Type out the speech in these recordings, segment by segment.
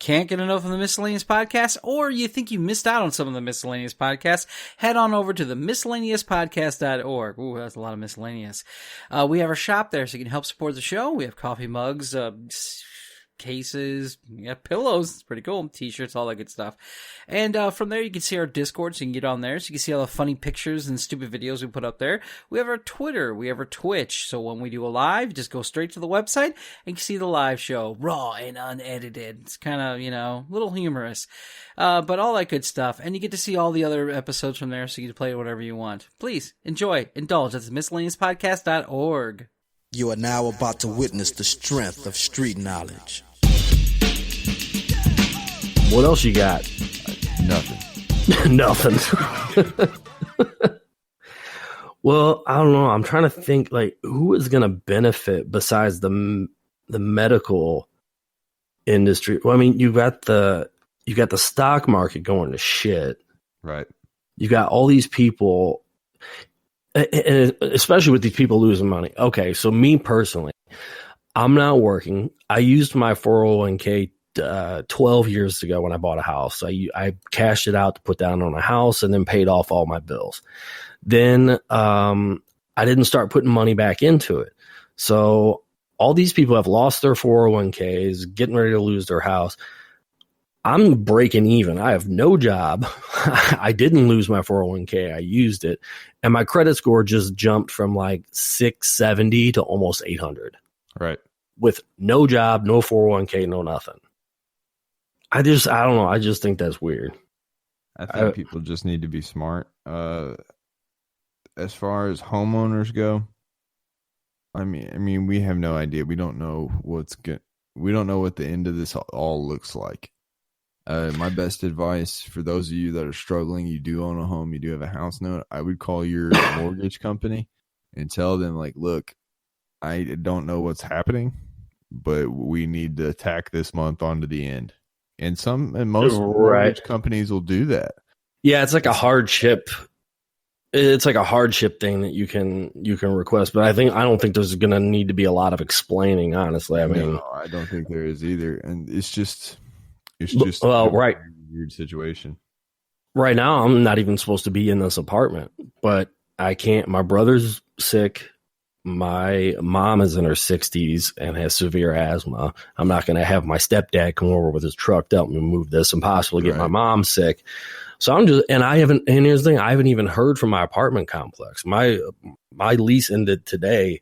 can't get enough of the Miscellaneous Podcast, or you think you missed out on some of the Miscellaneous Podcasts, head on over to the miscellaneouspodcast.org. Ooh, that's a lot of miscellaneous. We have our shop there, so you can help support the show. We have coffee mugs, cases, pillows. It's pretty cool. T-shirts, all that good stuff. And from there, you can see our Discord, so you can get on there. So you can see all the funny pictures and stupid videos we put up there. We have our Twitter. We have our Twitch. So when we do a live, just go straight to the website and you can see the live show, raw and unedited. It's kind of, a little humorous. But all that good stuff. And you get to see all the other episodes from there, so you can play whatever you want. Please, enjoy, indulge. That's miscellaneouspodcast.org. You are now about to witness the strength of street knowledge. What else you got? Nothing. Nothing. Well, I don't know. I'm trying to think, who is going to benefit besides the medical industry? Well, I mean, you got the stock market going to shit. Right. You got all these people, and especially with these people losing money. Okay, so me personally, I'm not working. I used my 401k 12 years ago when I bought a house. I cashed it out to put down on a house and then paid off all my bills. Then I didn't start putting money back into it. So all these people have lost their 401ks, getting ready to lose their house. I'm breaking even. I have no job. I didn't lose my 401k. I used it. And my credit score just jumped from 670 to almost 800. Right. With no job, no 401k, no nothing. I don't know. I just think that's weird. I think people just need to be smart. As far as homeowners go, I mean, we have no idea. We don't know we don't know what the end of this all looks like. My best advice for those of you that are struggling, you do own a home, you do have a house note, I would call your mortgage company and tell them, look, I don't know what's happening, but we need to tack this month onto the end. And most mortgage companies will do that. Yeah, it's like a hardship. It's like a hardship thing that you can request, but I don't think there's going to need to be a lot of explaining. Honestly, no, I don't think there is either, and it's just right. Weird situation. Right now, I'm not even supposed to be in this apartment, but I can't. My brother's sick. My mom is in her 60s and has severe asthma. I'm not going to have my stepdad come over with his truck to help me move this and possibly get my mom sick. So and here's the thing, I haven't even heard from my apartment complex. My lease ended today.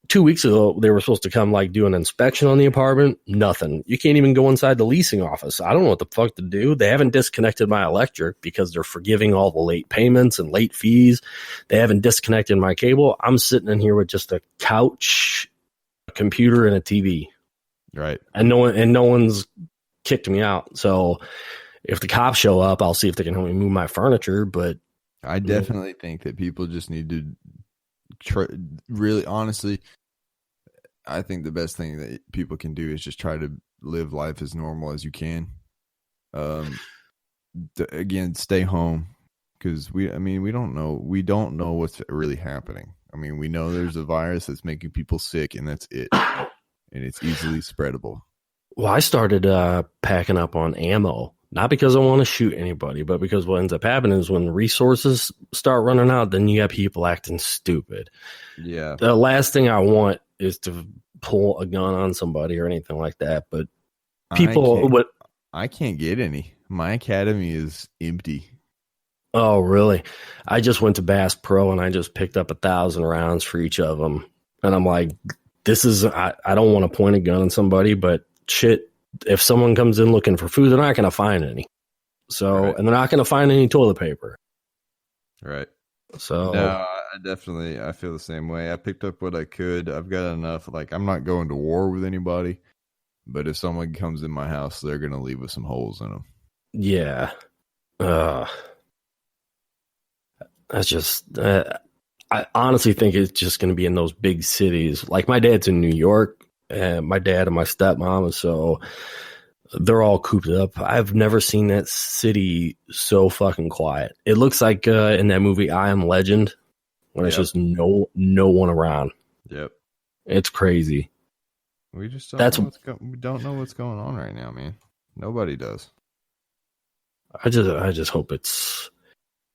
2 weeks ago, they were supposed to come do an inspection on the apartment. Nothing. You can't even go inside the leasing office. I don't know what the fuck to do. They haven't disconnected my electric because they're forgiving all the late payments and late fees. They haven't disconnected my cable. I'm sitting in here with just a couch, a computer, and a TV. Right. And no one's kicked me out. So if the cops show up, I'll see if they can help me move my furniture. But I definitely think that people just need to really, honestly, I think the best thing that people can do is just try to live life as normal as you can. Again, stay home, because we don't know what's really happening. I mean, we know there's a virus that's making people sick, and that's it, and it's easily spreadable. Well, I started packing up on ammo, not because I want to shoot anybody, but because what ends up happening is when resources start running out, then you have people acting stupid. Yeah. The last thing I want is to pull a gun on somebody or anything like that. But I can't get any. My academy is empty. Oh, really? I just went to Bass Pro and I just picked up 1,000 rounds for each of them. And I'm like, I don't want to point a gun at somebody, but shit, if someone comes in looking for food, they're not going to find any. So, right. And they're not going to find any toilet paper. Right. So, no, I feel the same way. I picked up what I could. I've got enough. I'm not going to war with anybody, but if someone comes in my house, they're going to leave with some holes in them. Yeah. That's just, I honestly think it's just going to be in those big cities. Like my dad's in New York, and my dad and my stepmom, so they're all cooped up. I've never seen that city so fucking quiet. It looks like in that movie I Am Legend, when it's just no one around. Yep, it's crazy. We just don't know what's going on right now, man. Nobody does. I just hope it's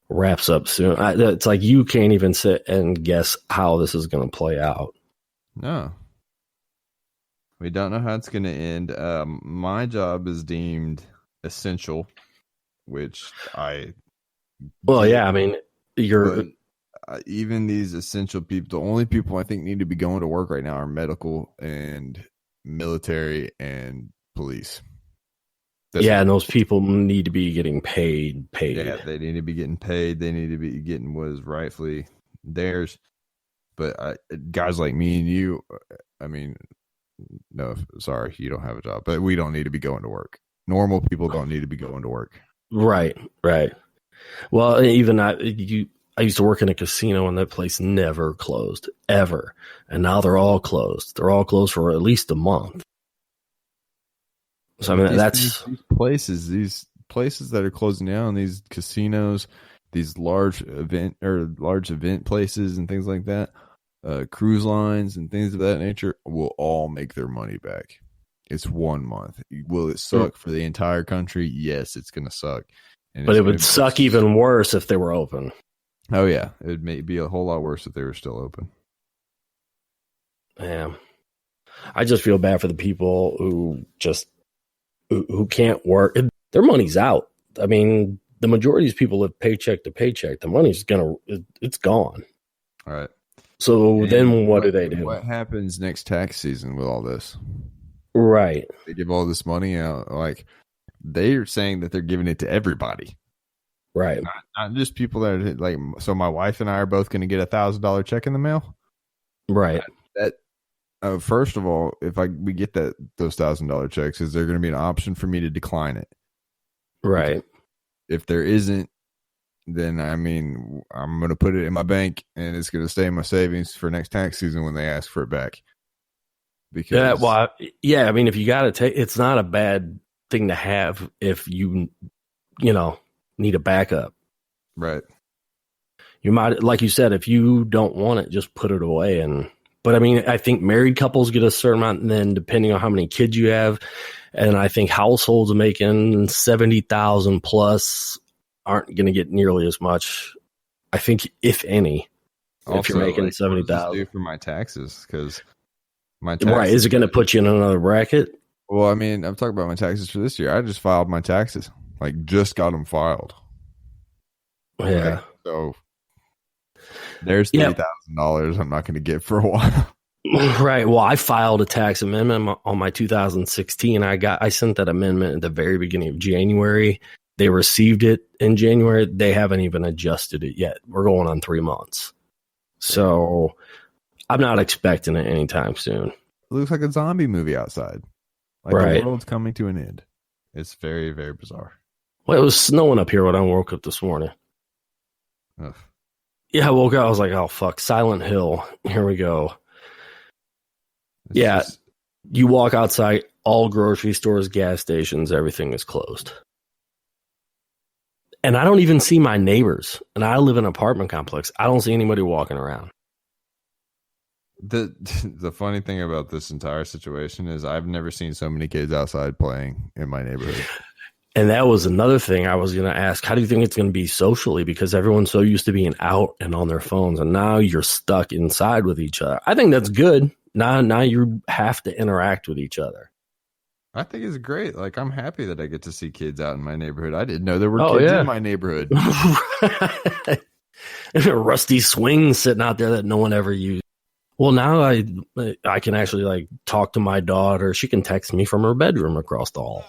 wraps up soon. It's like you can't even sit and guess how this is going to play out. No. We don't know how it's going to end. My job is deemed essential, which I... Well, yeah, I mean, even these essential people, the only people I think need to be going to work right now are medical and military and police. And those people need to be getting paid. Yeah, they need to be getting paid. They need to be getting what is rightfully theirs. But guys like me and you, I mean, no, sorry, you don't have a job. But we don't need to be going to work. Normal people don't need to be going to work. Right. Well, even I used to work in a casino, and that place never closed, ever. And now they're all closed. They're all closed for at least a month. So, I mean, these places that are closing down, these casinos, these large event places and things like that, cruise lines and things of that nature will all make their money back. It's 1 month. Will it suck for the entire country? Yes, it's going to suck. But it would suck even worse if they were open. Oh, yeah. It may be a whole lot worse if they were still open. Yeah. I just feel bad for the people who can't work. Their money's out. I mean, the majority of these people live paycheck to paycheck. The money's it's gone. All right. So then what do they do? What happens next tax season with all this? Right. They give all this money out. Like, they're saying that they're giving it to everybody. Right. Not just people that are like, so my wife and I are both going to get $1,000 check in the mail. Right. First of all, if we get those $1,000 checks, is there going to be an option for me to decline it? Right. If there isn't, then I mean, I'm going to put it in my bank and it's going to stay in my savings for next tax season when they ask for it back. Because I mean, if you got to take, it's not a bad thing to have if you need a backup. Right. You might, like you said, if you don't want it, just put it away. But I mean, I think married couples get a certain amount, and then depending on how many kids you have, and I think households making 70,000 plus aren't going to get nearly as much. I think, if any, also, if you're making 70,000 for my taxes, because right, is it going to put you in another bracket? Well, I mean, I'm talking about my taxes for this year. I just filed my taxes, just got them filed. Yeah. Right? So there's $30,000 I'm not going to get for a while. Right. Well, I filed a tax amendment on my 2016. I sent that amendment at the very beginning of January. They received it in January. They haven't even adjusted it yet. We're going on 3 months. So I'm not expecting it anytime soon. It looks like a zombie movie outside. Right. The world's coming to an end. It's very, very bizarre. Well, it was snowing up here when I woke up this morning. Ugh. Yeah, I woke up. I was like, oh, fuck, Silent Hill. Here we go. You walk outside, all grocery stores, gas stations, everything is closed. And I don't even see my neighbors. And I live in an apartment complex. I don't see anybody walking around. The funny thing about this entire situation is I've never seen so many kids outside playing in my neighborhood. And that was another thing I was going to ask. How do you think it's going to be socially? Because everyone's so used to being out and on their phones, and now you're stuck inside with each other. I think that's good. Now you have to interact with each other. I think it's great. I'm happy that I get to see kids out in my neighborhood. I didn't know there were kids in my neighborhood. There's a rusty swing sitting out there that no one ever used. Well, now I can actually talk to my daughter. She can text me from her bedroom across the hall.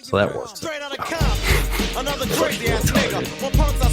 So that works. Straight out of Compton, another crazy ass nigga.